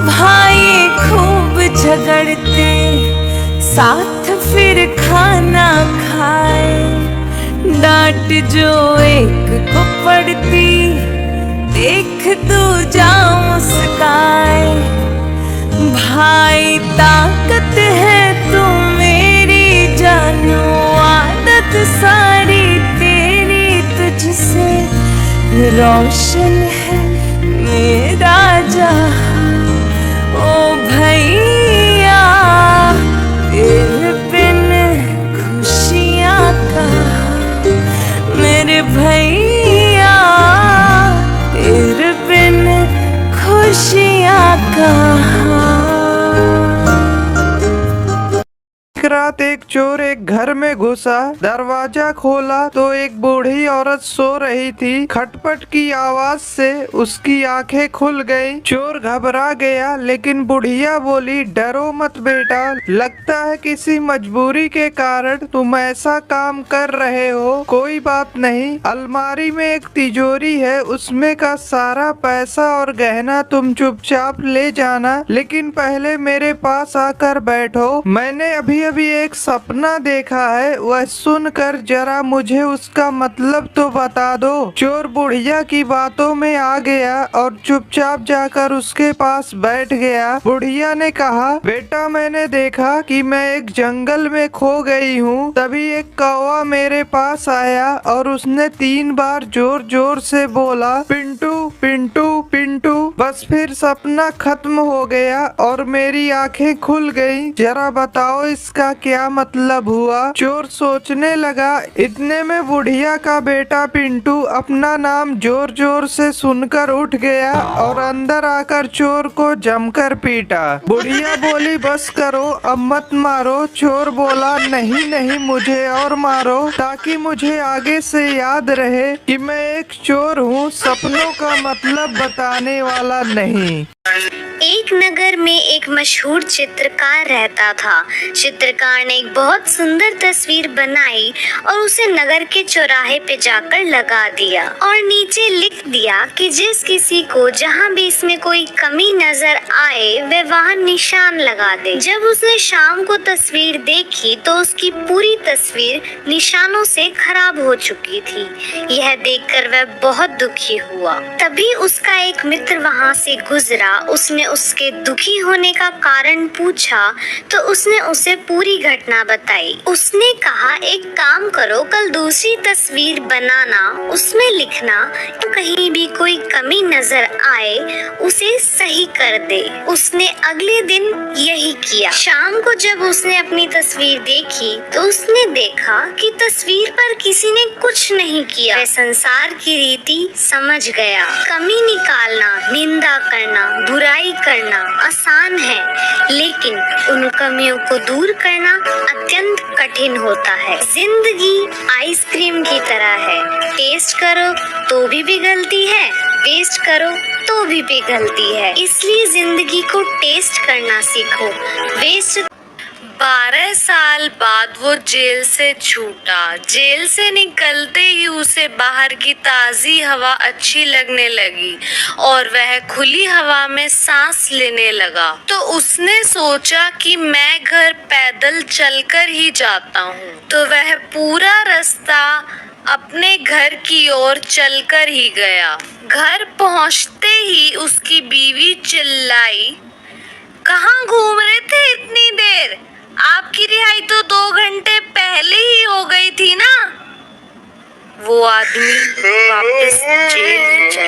भाई खूब झगड़ते, साथ फिर खाना खाए। डांट जो एक को पड़ती, देख दूजा मुस्काए। भाई ताकत है तू मेरी जानू, आदत सारी तेरी तुझसे रोशन है मेरा जहां। ओ भैया तेरे बिन खुशियाँ कहाँ, मेरे भैया तेरे बिन खुशियाँ कहाँ। एक रात एक चोर एक घर में घुसा, दरवाजा खोला तो एक बूढ़ी औरत सो रही थी। खटपट की आवाज से उसकी आंखें खुल गईं। चोर घबरा गया, लेकिन बुढ़िया बोली, डरो मत बेटा, लगता है किसी मजबूरी के कारण तुम ऐसा काम कर रहे हो। कोई बात नहीं, अलमारी में एक तिजोरी है, उसमें का सारा पैसा और गहना तुम चुपचाप ले जाना, लेकिन पहले मेरे पास आकर बैठो। मैंने अभी अभी एक सपना देखा है, वह सुनकर जरा मुझे उसका मतलब तो बता दो। चोर बुढ़िया की बातों में आ गया और चुपचाप जाकर उसके पास बैठ गया। बुढ़िया ने कहा, बेटा मैंने देखा कि मैं एक जंगल में खो गई हूँ। तभी एक कौवा मेरे पास आया और उसने 3 बार जोर जोर से बोला, पिंटू पिंटू पिंटू। बस फिर सपना खत्म हो गया और मेरी आंखें खुल गई। जरा बताओ इसका क्या मतलब हुआ। चोर सोचने लगा। इतने में बुढ़िया का बेटा पिंटू अपना नाम जोर जोर से सुनकर उठ गया और अंदर आकर चोर को जमकर पीटा। बुढ़िया बोली, बस करो, अब मत मारो। चोर बोला, नहीं नहीं, मुझे और मारो, ताकि मुझे आगे से याद रहे कि मैं एक चोर हूँ, सपनों का मतलब बताने वाला नहीं। एक नगर में एक मशहूर चित्रकार रहता था। चित्रकार ने एक बहुत सुंदर तस्वीर बनाई और उसे नगर के चौराहे पे जाकर लगा दिया और नीचे लिख दिया कि जिस किसी को जहाँ भी इसमें कोई कमी नजर आए वह वहाँ निशान लगा दे। जब उसने शाम को तस्वीर देखी तो उसकी पूरी तस्वीर निशानों से खराब हो चुकी थी। यह देखकर वह बहुत दुखी हुआ। तभी उसका एक मित्र वहाँ से गुजरा। उसने उसके दुखी होने का कारण पूछा तो उसने उसे पूरी घटना बताई। उसने कहा, एक काम करो, कल दूसरी तस्वीर बनाना, उसमें लिखना तो कहीं भी कोई कमी नजर आए उसे सही कर दे। उसने अगले दिन यही किया। शाम को जब उसने अपनी तस्वीर देखी तो उसने देखा कि तस्वीर पर किसी ने कुछ नहीं किया। वह संसार की रीति समझ गया। कमी निकालना, निंदा करना, बुराई करना आसान है, लेकिन उन कमियों को दूर करना अत्यंत कठिन होता है। जिंदगी आइसक्रीम की तरह है, टेस्ट करो तो भी पिघलती है, वेस्ट करो तो भी पिघलती है। इसलिए जिंदगी को टेस्ट करना सीखो, वेस्ट। 12 साल बाद वो जेल से छूटा। जेल से निकलते ही उसे बाहर की ताज़ी हवा अच्छी लगने लगी और वह खुली हवा में सांस लेने लगा। तो उसने सोचा कि मैं घर पैदल चलकर ही जाता हूँ। तो वह पूरा रास्ता अपने घर की ओर चलकर ही गया। घर पहुँचते ही उसकी बीवी चिल्लाई, कहाँ घूम रहे थे इतनी देर? आपकी रिहाई तो 2 घंटे पहले ही हो गई थी ना। वो आदमी वापस जेल ही चला